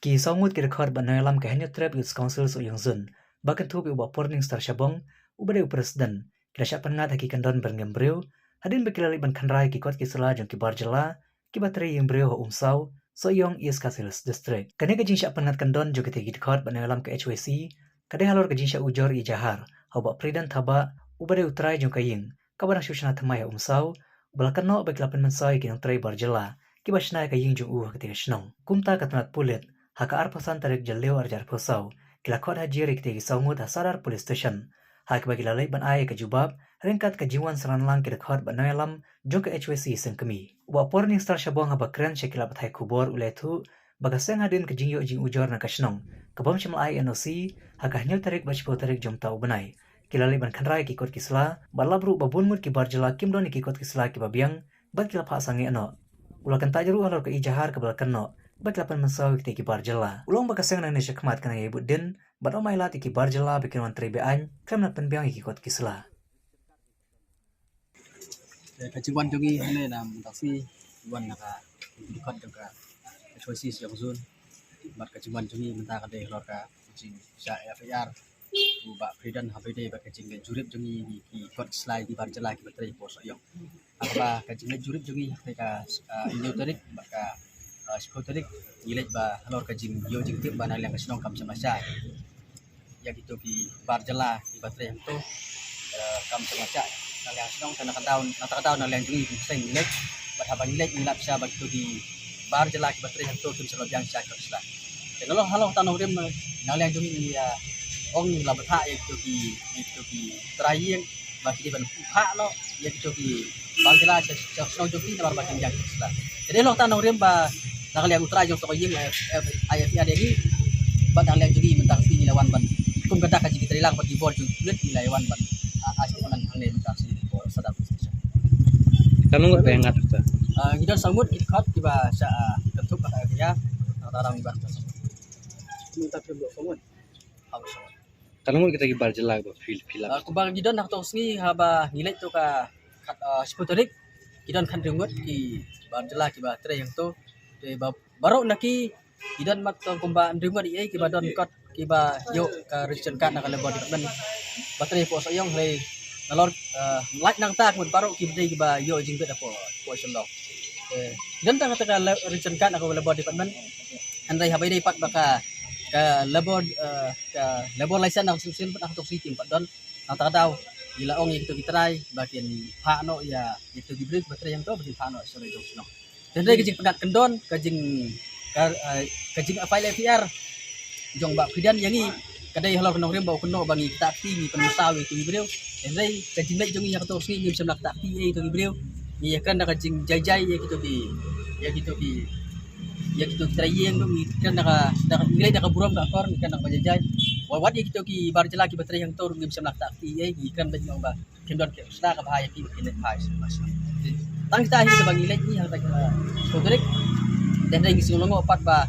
Ki songut ki record ban lam ka hanya trap youth council so yang zon. Bahkan tu bi ubah porning star Shabong ubade presiden. Kira siapa ngat haki kandon bergembreu. Hadin bekilali ban kanrai ki kot ki sela jong ki barjela. Ki bateri yang breu ho umsau. So yong is Kasilis district. Kane ka jing siapa ngat kandon jong ki record ban lam ka HWC. Kade halor ka jing siapa ujor i jahar. Hau ba predan thaba ubade utrai jong kaying. Kabarang sushana thamai ho umsau. Balakan no bekilapan mensai ki yang trai barjela. Ki basnai kaying jong ketika shnong. Kumta katanat pulit. Haka arpasan tarik jaleu arjar posau. Kila kod hajiri kitegi saungut hasadar police station. Hak bagi lalai ban ay kajubab. Ringkat kajiwan seranlang kila kod ban noyalam. Jong ke HWC sengkemi. Uwa porning star Shabong haba keren syakila batai kubor uletu. Baga seng hadin kajingyo jing ujor na kashnong. Kabam syamal ay NOC. Haka hanyal tarik bachpo tarik jom tau banai. Kila lalai ban kanrai kikot kisla. Balabru babunmut ki barjela kimdoni kikot kisla ki babiang. Bat kila pasangi ano. Ulakan tajaru halor ke ijahar kebalakan no. Baklapan mensawi kita ki barjela. Ulong bakaseng nang nesya kemat kana ibu din, bat omai lati ki barjela bikin wan trebean, kremnat penbiang ki kot kisla. Kajiwan jongi hane na mutaksi wan naka dikot juga choices yang zon. Bat kajiwan jongi menta kade lor ka jing sya FIR. Ba freedom habide ba kajing jurip jongi ki kot slide di barjela ki bateri pos yo. Apa kajing jurip jongi ka inyo tarik ba ka sekotarik gilid ba halor kajing yo jing tip ba nalang kasnong kam samasya ya gitu ki barjela di baterai yang tu kam samasya nalang kasnong tanah nalang jungi sing gilid ba habang gilid nilap sya ba gitu ki barjela ki baterai yang tu kim salod yang sya kasla kalau halor tanah rim nalang jungi ya ong labatha ya gitu ki trayeng ba ki ban ha no ya gitu ki barjela sya kasnong jungi na ba yang kasla jadi lo tanah rim ba nakaliang utara jong to yim IFR ini bat ang juga mentang si lawan ban kum kada ka jigi trilang bat gibor jung lit lawan ban asli man ang le mentang si ko sadap station kamu nggak pengen apa gidan samut ikot tiba sa ketuk ka ya tarang ban minta pembok samut harus kamu nggak kita gibar jelas tuh feel aku bang gidan nak tosngi haba nilai tu ka seputorik gidan kan rengut ki bar jelas ki baterai yang tu baru naki idan mat kumba ndunga di ki badon kot ki ba yo ka region kan nak lebor development baterai po sayong le nalor like nang tak mun baru ki ki ba yo jing bet po semlo dan tang kata region kan nak lebor development andai habai dai pat baka ka lebor license nang susun pat atok sitim pat don nang daw gila ong itu kitrai bagian ha no ya itu diberi baterai yang to bagian ha no sore jong no dan dari kajing pendat kendon kajing file FIR jong bak pidan yangi kadai halor kenong rimba kuno bangi takti ni penmusawi tu ibreu dan dari kajing lek jongi yang to sini ni semlak takti tu ibreu ni kan kajing jai ya gitu trayeng tu kan nilai dak buram dak kor kan dak jai wat ya gitu ki barjela ki baterai yang to ni semlak takti kan dan jong ba kendon ke usla ka bahaya ki ini bahaya tang kita hi bang ilek ni hal tak sodorik dan ring sulung opat ba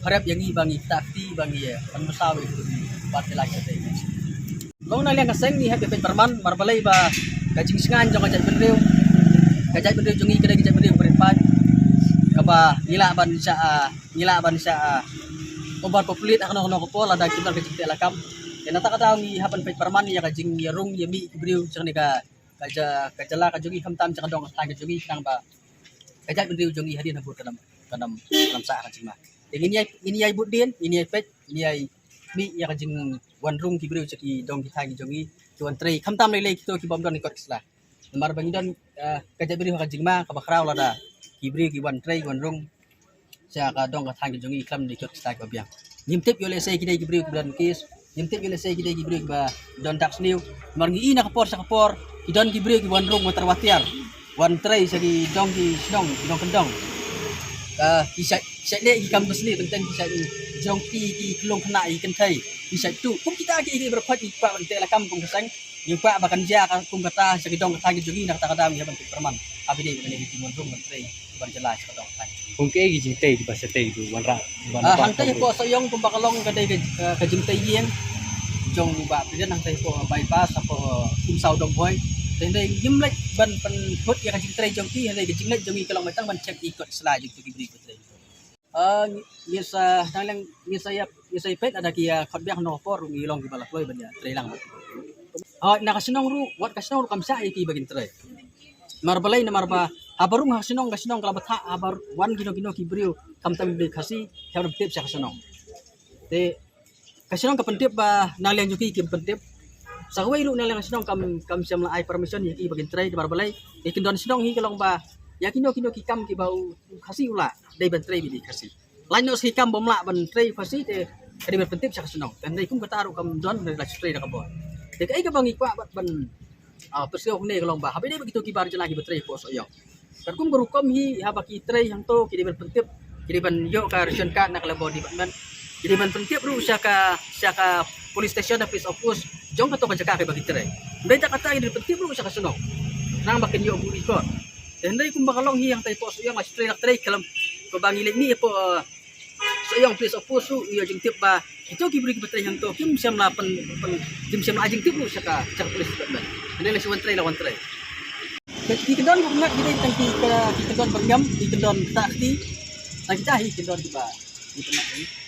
harap yang i bangi takti bangi ya kan masawi pat lagi teh long na liang kaseng ni happy perman marbalai ba kajing singan jong kajat bendeu jongi kedai kajat bendeu berempat kaba ngila ban sa obat populit akan ko pola da kita kajing telakam dan nata kata ngi hapan pet perman ya kajing yarung yemi bendeu jang ka kajala kajongi kamtam jangan dong tang kajongi nang ba kajat bendeu jongi hadin habur kanam sa kajing ma ini ai budin ini ai pet ini ai mi ya kajing wanrung ki bendeu caki dong kitang jongi tuan trei kamtam lele kito ki bom don ikot sla mar bangidon kajat bendeu kajing ma kabakrau lada ki bendeu ki wan trei wanrung sa ka dong katang jongi kam ikot sla ka biang nimtip yo le sai ki dai ki bendeu ki dan kis nimtip yo le sai ki dai ki bendeu ba don tax new mar ngi ina kapor sa kapor idon gibre ki wan rong matarwatiar wan tray sagi dong ki snong dong kendong ki sai le ki kam besni tentang ki sai jong ki kelong kena i kan thai ki sai tu kum kita ki berkhot i pa ante la kam kum kesang ni pa bakan ja kum kata sagi dong kata ki jogi nak kata mi ban perman abi ni ki wan rong tray ban jelas ka dong thai kum ke gi jing tei di bahasa tei du wan ra hang tei po sayong kum bakalong kadai ka jing tei yeng jong ba pidan nang tei po bypass apa kumsau dong boy dan dai yimlek ban pen hot ya kajing trai jong ki dai kajing lek jong i kalong metang ban cek ikot sela jong ki beri ko trai ngisa nang ngisa pet ada kia khotbiak no por ngilong ki balak loy banya trelang nakasinong ru wat kasinong ru kamsa ki bagin tre marbalai na marba habarung kasinong kalabat ha habar wan gino ki brio kam tam be khasi khar tip sa kasinong te kasinong ka pentip ba nalian juki ki pentip sagway lu nalian kasinong kam siam la ai permission ki bagin tre marbalai ikin don sinong hi kalong ba yakino ki kam ki bau khasi ula dai ban tre bi khasi lain no si kam bom la ban tre khasi te kadi ban pentip sa kasinong dan dai kum kataru kam don dari la tre da kabon te kai ka bangi kwa ban persio ne kalong ba habi dai begitu ki bar jela ki betre po so yo kan kum berukom hi haba ki tre yang to ki ban pentip ki ban yo ka ration card nak labo di ban jadi ban pentip ru syaka police station office of course jong ka to ka jaka bagi tre dai tak kata di pentip ru syaka sunong nang makin yo buri ko dan dai kum bakalong hi yang tai po so yo mas tre kalam ko bangi le ni po so yang police of course yo jeng tip ba itu ki beri betre yang to kim siam la pen kim siam ajeng tip ru syaka police ban ini lesi wan tre lawan tre ki kendon ko ngat kita tangki ki kendon berngam ki kendon tak ki tangki tahi kendon di ba di tempat ini